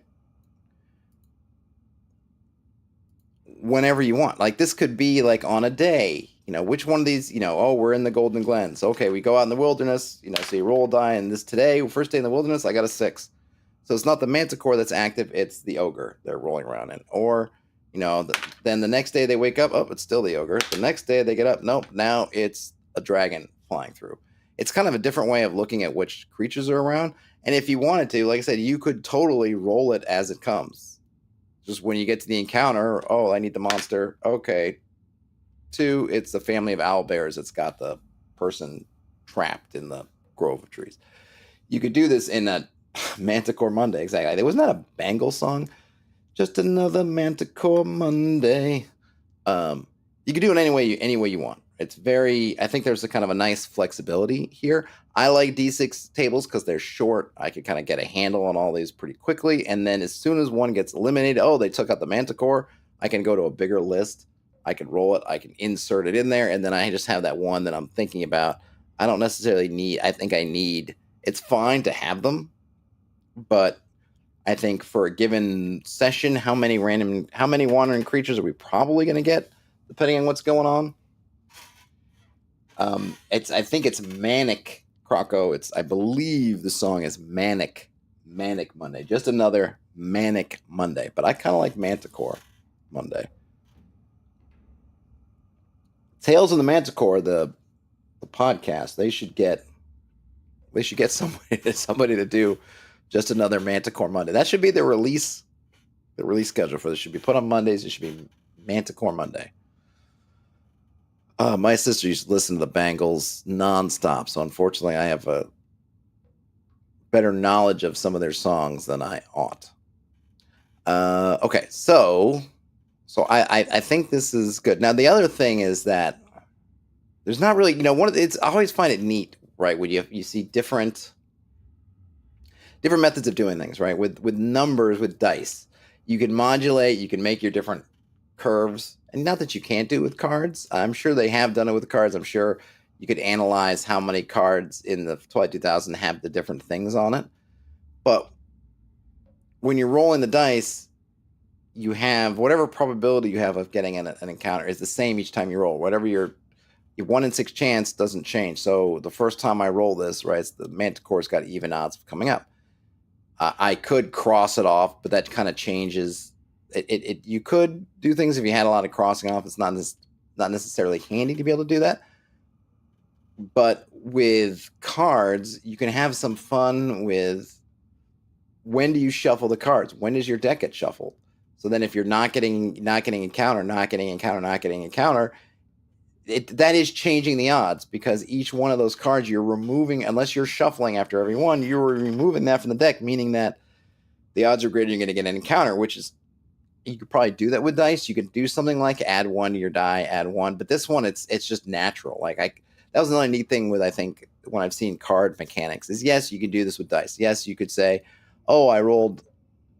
Whenever you want. Like this could be like on a day. Which one of these, we're in the Golden Glen. So okay, we go out in the wilderness, so you roll a die, and this today, first day in the wilderness, I got a 6. So it's not the Manticore that's active; it's the ogre they're rolling around in. Or, then the next day they wake up, oh, it's still the ogre. The next day they get up, nope, now it's a dragon flying through. It's kind of a different way of looking at which creatures are around. And if you wanted to, like I said, you could totally roll it as it comes. Just when you get to the encounter, oh, I need the monster. Okay. 2, it's the family of owlbears that's got the person trapped in the grove of trees. You could do this in a Manticore Monday, exactly. Wasn't that a Bangle song? Just another Manticore Monday. You could do it any way you want. It's very. I think there's a kind of a nice flexibility here. I like D6 tables because they're short. I could kind of get a handle on all these pretty quickly, and then as soon as one gets eliminated, oh, they took out the Manticore. I can go to a bigger list. I can roll it. I can insert it in there, and then I just have that one that I'm thinking about. I don't necessarily need. I think I need. It's fine to have them, but I think for a given session, how many wandering creatures are we probably going to get, depending on what's going on? I think it's Manic Croco. I believe the song is Manic Monday. Just another Manic Monday. But I kind of like Manticore Monday. Tales of the Manticore, the podcast. They should get somebody to do just another Manticore Monday. That should be the release schedule for this. Should be put on Mondays. It should be Manticore Monday. My sister used to listen to the Bangles nonstop, so unfortunately, I have a better knowledge of some of their songs than I ought. Okay, so I think this is good. Now, the other thing is that there's not really, I always find it neat, right, when you see different methods of doing things, right? With numbers, with dice, you can modulate, you can make your different curves. And not that you can't do it with cards. I'm sure they have done it with cards. I'm sure you could analyze how many cards in the Twilight 2000 have the different things on it. But when you're rolling the dice, you have whatever probability you have of getting an encounter is the same each time you roll. Whatever your 1 in 6 chance doesn't change. So the first time I roll this, right, the Manticore's got even odds of coming up. I could cross it off, but that kind of changes. You could do things if you had a lot of crossing off. It's not necessarily handy to be able to do that. But with cards, you can have some fun with when do you shuffle the cards? When does your deck get shuffled? So then if you're not getting encounter, that is changing the odds because each one of those cards you're removing, unless you're shuffling after every one, you're removing that from the deck, meaning that the odds are greater you're going to get an encounter, which is, you could probably do that with dice. You could do something like add 1 to your die, add 1. But this one, it's just natural. That was another neat thing with, I think, when I've seen card mechanics is, yes, you can do this with dice. Yes, you could say, oh, I rolled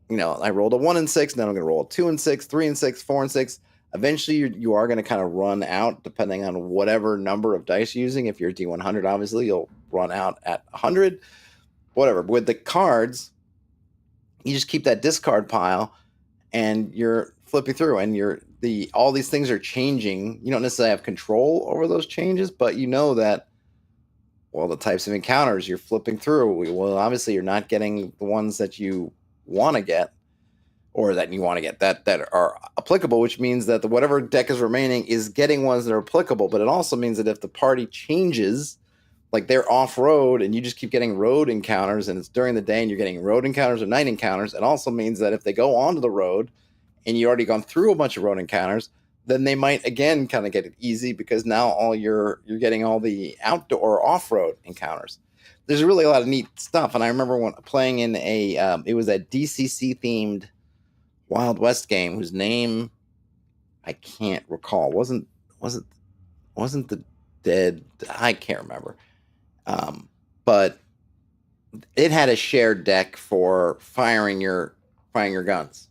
a 1 in 6, and then I'm going to roll a 2 in 6, 3 in 6, 4 in 6. Eventually, you are going to kind of run out depending on whatever number of dice you're using. If you're D100, obviously, you'll run out at 100. Whatever. But with the cards, you just keep that discard pile, and you're flipping through, and all these things are changing. You don't necessarily have control over those changes, but you know that, well, the types of encounters you're flipping through, well, obviously you're not getting the ones that you want to get, or that you want to get that are applicable, which means that whatever deck is remaining is getting ones that are applicable. But it also means that if the party changes, like they're off-road and you just keep getting road encounters, and it's during the day and you're getting road encounters or night encounters, it also means that if they go onto the road and you already gone through a bunch of road encounters, then they might again kind of get it easy because now you're getting all the outdoor off-road encounters. There's really a lot of neat stuff. And I remember when playing in it was a DCC themed Wild West game whose name I can't recall. Wasn't the Dead? I can't remember. But it had a shared deck for firing your guns.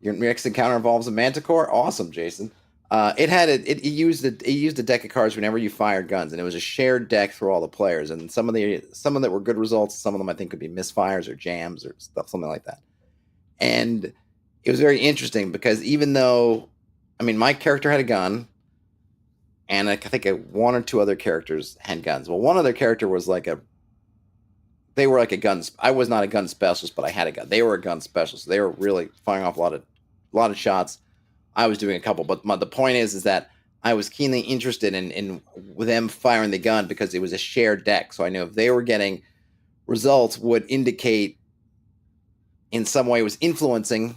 Your next encounter involves a Manticore. Awesome, Jason. It used a deck of cards whenever you fired guns, and it was a shared deck for all the players. And some of them were good results. Some of them I think could be misfires or jams or stuff, something like that. And it was very interesting because even though, my character had a gun, and I think 1 or 2 other characters had guns. Well, one other character was like a they were like a gun. I was not a gun specialist, but I had a gun. They were a gun specialist. So they were really firing off a lot of shots. I was doing a couple, but the point is that I was keenly interested in them firing the gun because it was a shared deck. So I knew if they were getting results, would indicate in some way was influencing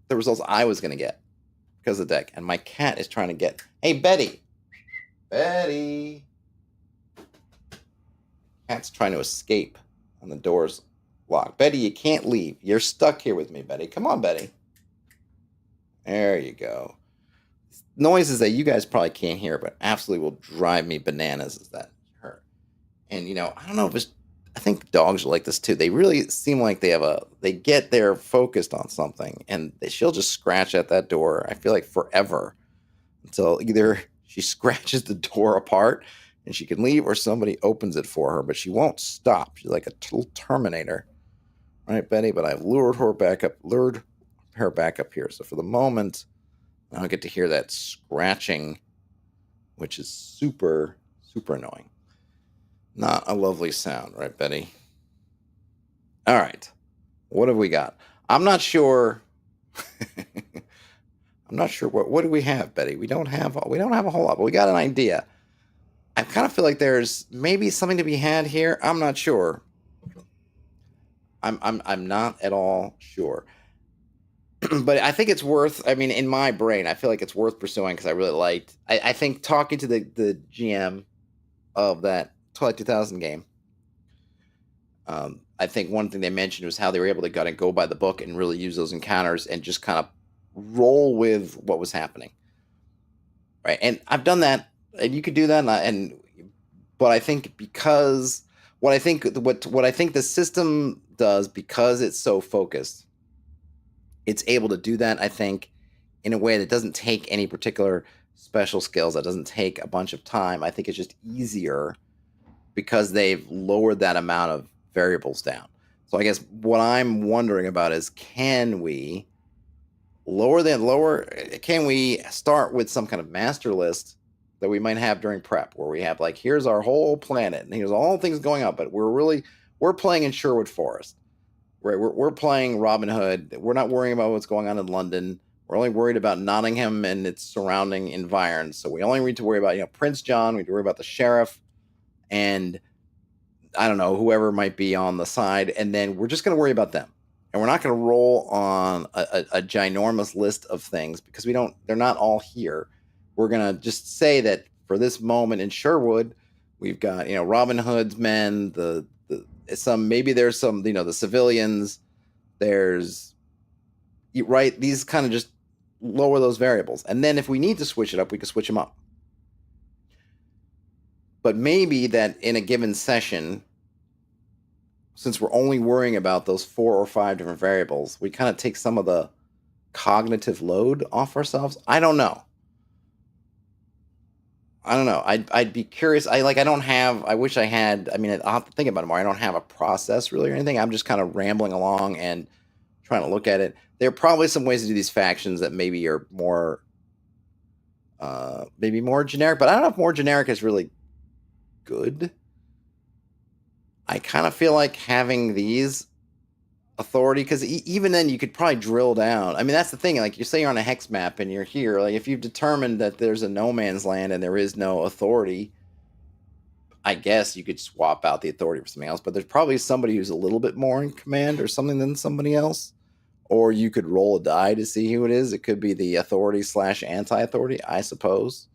the results I was going to get because of the deck. And my cat is trying to get. Hey, Betty. Betty. Cat's trying to escape, and the door's locked. Betty, you can't leave. You're stuck here with me, Betty. Come on, Betty. There you go. Noises that you guys probably can't hear, but absolutely will drive me bananas is that her. And I don't know if it's. I think dogs are like this too. They really seem like they get there focused on something, and she'll just scratch at that door. I feel like forever until either she scratches the door apart and she can leave, or somebody opens it for her. But she won't stop. She's like a little Terminator, right, Betty? But I've lured her back up here. So for the moment, I don't get to hear that scratching, which is super, super annoying. Not a lovely sound, right, Betty? All right. What have we got? I'm not sure. I'm not sure what do we have, Betty? We don't have a whole lot, but we got an idea. I kind of feel like there's maybe something to be had here. I'm not sure. I'm not at all sure. But I think it's worth. I mean, in my brain, I feel like it's worth pursuing because I really liked. I think talking to the GM of that Twilight 2000 game. I think one thing they mentioned was how they were able to kind of go by the book and really use those encounters and just kind of roll with what was happening, right? And I've done that, and you could do that, but I think because what I think the system does, because it's so focused, it's able to do that. I think in a way that doesn't take any particular special skills, that doesn't take a bunch of time. I think it's just easier because they've lowered that amount of variables down. So I guess what I'm wondering about is, can we can we start with some kind of master list that we might have during prep, where we have like, here's our whole planet and here's all things going on, but we're playing in Sherwood Forest, right? We're playing Robin Hood. We're not worrying about what's going on in London. We're only worried about Nottingham and its surrounding environs. So we only need to worry about Prince John. We need to worry about the sheriff and I don't know, whoever might be on the side, and then we're just going to worry about them. And we're not going to roll on a ginormous list of things because they're not all here. We're going to just say that for this moment in Sherwood, we've got, Robin Hood's men, maybe there's some, the civilians, there's, right, these kind of just lower those variables. And then if we need to switch it up, we can switch them up. But maybe that in a given session, since we're only worrying about those 4 or 5 different variables, we kind of take some of the cognitive load off ourselves. I don't know. I'd be curious. I wish I had. I mean, I'll have to think about it more. I don't have a process really or anything. I'm just kind of rambling along and trying to look at it. There are probably some ways to do these factions that maybe are more, maybe more generic. But I don't know if more generic is really good. I kind of feel like having these authority, because even then you could probably drill down. I mean, that's the thing. Like, you say you're on a hex map and you're here. Like, if you've determined that there's a no man's land and there is no authority, I guess you could swap out the authority for something else. But there's probably somebody who's a little bit more in command or something than somebody else. Or you could roll a die to see who it is. It could be the authority / anti-authority, I suppose.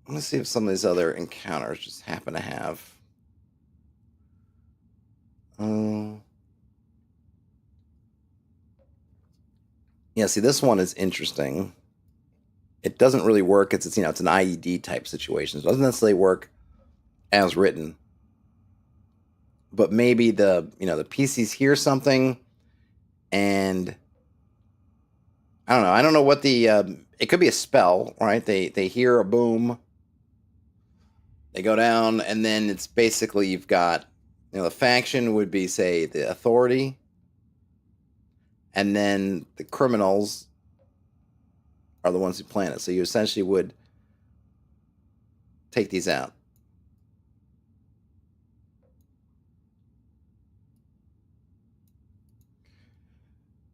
Let's see if some of these other encounters just happen to have. Yeah, see, this one is interesting. It doesn't really work. It's an IED type situation. It doesn't necessarily work as written. But maybe the PCs hear something, and I don't know. I don't know what it could be a spell, right? They hear a boom. They go down, and then it's basically you've got, the faction would be, say, the authority, and then the criminals are the ones who plan it. So you essentially would take these out.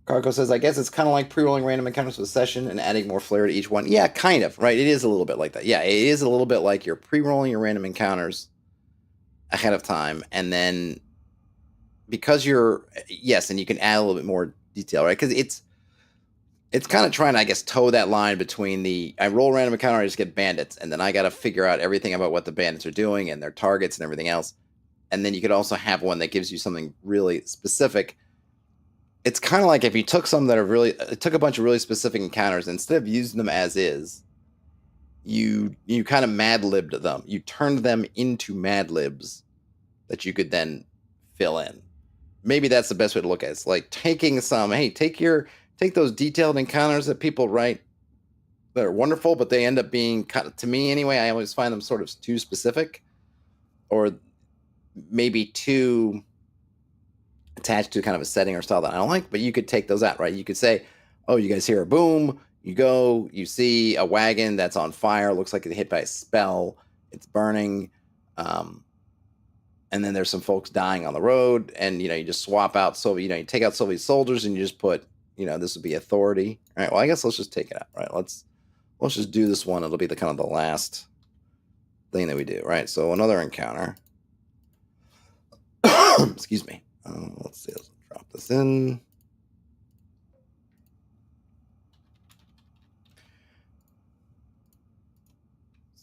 Carco says, I guess it's kind of like pre-rolling random encounters with session and adding more flair to each one. Yeah, kind of, right? It is a little bit like that. Yeah, it is a little bit like you're pre-rolling your random encounters ahead of time, and then because you're, yes, and you can add a little bit more detail, right? Because it's kind of trying to, I guess, toe that line between the I roll random encounter, I just get bandits, and then I got to figure out everything about what the bandits are doing and their targets and everything else. And then you could also have one that gives you something really specific. It's kind of like if you took some that are really took a bunch of really specific encounters, instead of using them as is, you kind of mad libbed them. You turned them into mad libs that you could then fill in. Maybe that's the best way to look at it. It's like taking some, hey, take those detailed encounters that people write that are wonderful, but they end up being kind of, to me anyway, I always find them sort of too specific, or maybe too attached to kind of a setting or style that I don't like. But you could take those out, right? You could say, oh, you guys hear a boom, you go, you see a wagon that's on fire, looks like it's hit by a spell, it's burning, and then there's some folks dying on the road, and you just swap out Soviet, you take out Soviet soldiers and you just put, this would be authority. All right, well, I guess let's just take it out, right? Let's just do this one. It'll be the kind of the last thing that we do, right? So another encounter. Excuse me. Let's see. Let's drop this in.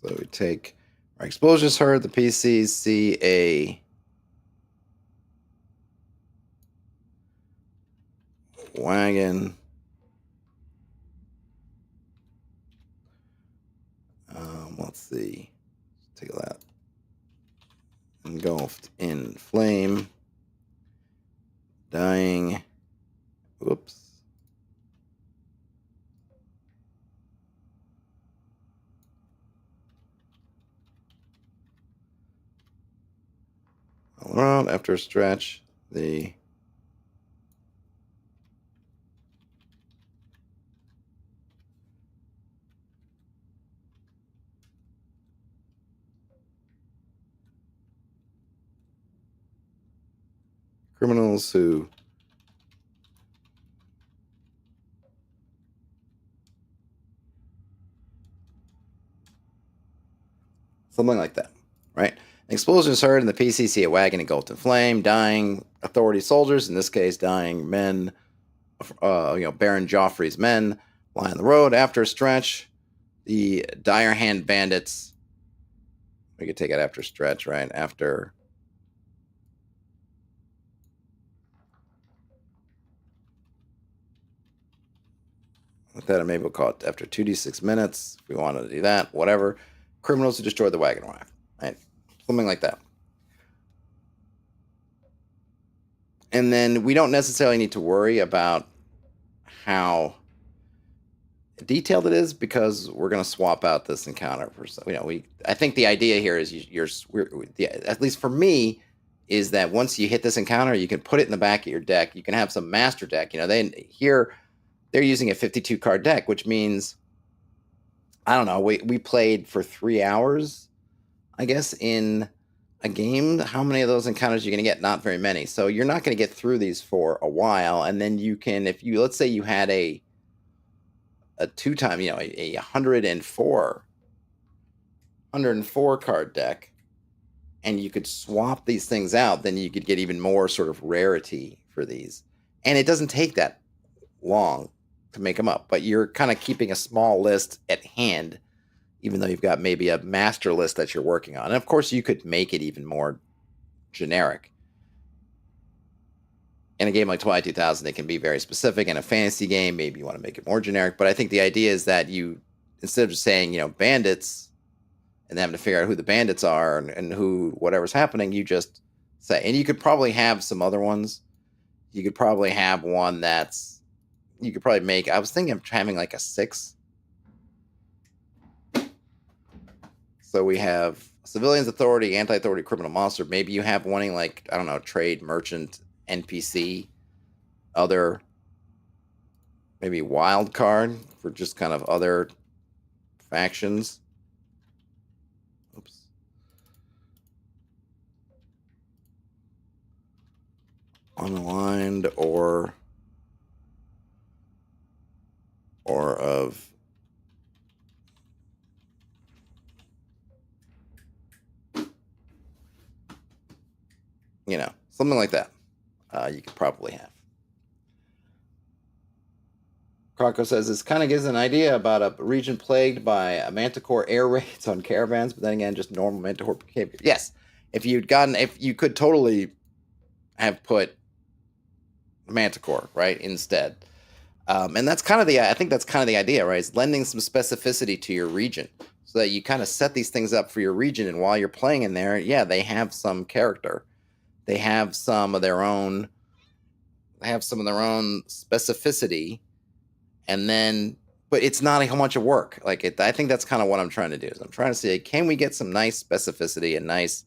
So we take our explosions heard. The PCs see a wagon. Let's see. Take that. Engulfed in flame. Dying. Whoops. All around after a stretch, the criminals who something like that, right? An explosion is heard in the PCC, a wagon engulfed in flame, dying authority soldiers, in this case, dying men, Baron Joffrey's men, lie on the road. After a stretch, the dire hand bandits, we could take it after stretch, right? After with that, maybe we'll call it after 2d6 minutes. If we wanted to do that, whatever. Criminals who destroyed the wagon, right? Something like that. And then we don't necessarily need to worry about how detailed it is, because we're going to swap out this encounter for, I think the idea here is at least for me, is that once you hit this encounter, you can put it in the back of your deck. You can have some master deck. They're using a 52 card deck, which means, I don't know, we played for 3 hours, I guess, in a game. How many of those encounters are you going to get? Not very many. So you're not going to get through these for a while. And then you can, let's say you had a 2-time, a 104 card deck, and you could swap these things out, then you could get even more sort of rarity for these. And it doesn't take that long to make them up, but you're kind of keeping a small list at hand, even though you've got maybe a master list that you're working on. And of course, you could make it even more generic. In a game like Twilight 2000, it can be very specific. In a fantasy game, maybe you want to make it more generic. But I think the idea is that you, instead of just saying, bandits, and having to figure out who the bandits are and who whatever's happening, you just say. And you could probably have some other ones. You could probably have one you could probably make. I was thinking of having like a 6. So we have civilians, authority, anti-authority, criminal, monster. Maybe you have wanting like, I don't know, trade, merchant, NPC, other, maybe wild card for just kind of other factions. Oops. Unaligned or something like that. You could probably have. Croco says this kind of gives an idea about a region plagued by manticore air raids on caravans, but then again, just normal manticore behavior. Yes, if you could totally have put manticore right instead, and that's kind of I think that's kind of the idea, right? Is lending some specificity to your region so that you kind of set these things up for your region, and while you're playing in there, yeah, they have some character, they have some of their own, specificity, and then but it's not a whole bunch of work. I think that's kind of what I'm trying to do. Is I'm trying to say, can we get some nice specificity and nice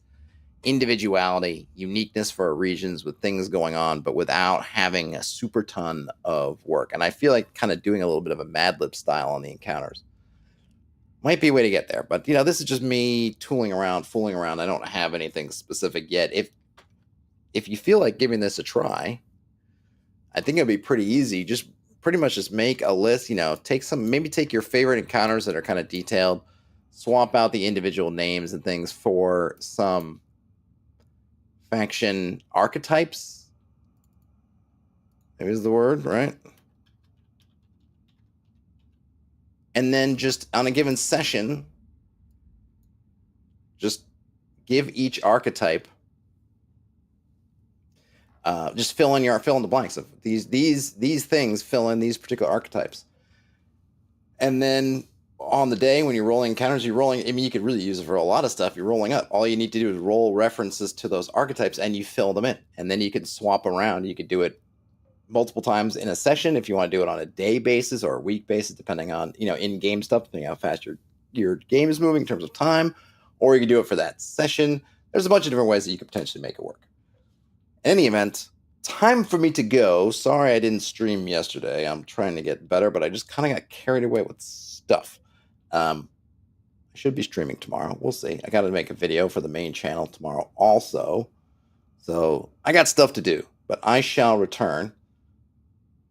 individuality, uniqueness for our regions with things going on, but without having a super ton of work. And I feel like kind of doing a little bit of a Mad Lib style on the encounters might be a way to get there. But this is just me tooling around, fooling around. I don't have anything specific yet. If you feel like giving this a try, I think it'd be pretty easy. Just pretty much just make a list. Take your favorite encounters that are kind of detailed, swap out the individual names and things for some faction archetypes. There's the word, right? And then just on a given session, just give each archetype, just fill in the blanks of these things, fill in these particular archetypes. And then on the day when you're rolling encounters, you could really use it for a lot of stuff. You're rolling up. All you need to do is roll references to those archetypes and you fill them in. And then you can swap around. You could do it multiple times in a session if you want to do it on a day basis or a week basis, depending on, in-game stuff, depending on how fast your game is moving in terms of time. Or you can do it for that session. There's a bunch of different ways that you could potentially make it work. In any event, time for me to go. Sorry I didn't stream yesterday. I'm trying to get better, but I just kind of got carried away with stuff. I should be streaming tomorrow. We'll see. I got to make a video for the main channel tomorrow also. So I got stuff to do, but I shall return.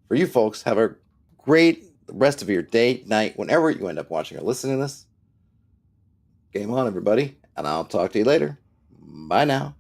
For you folks, have a great rest of your day, night, whenever you end up watching or listening to this. Game on, everybody, and I'll talk to you later. Bye now.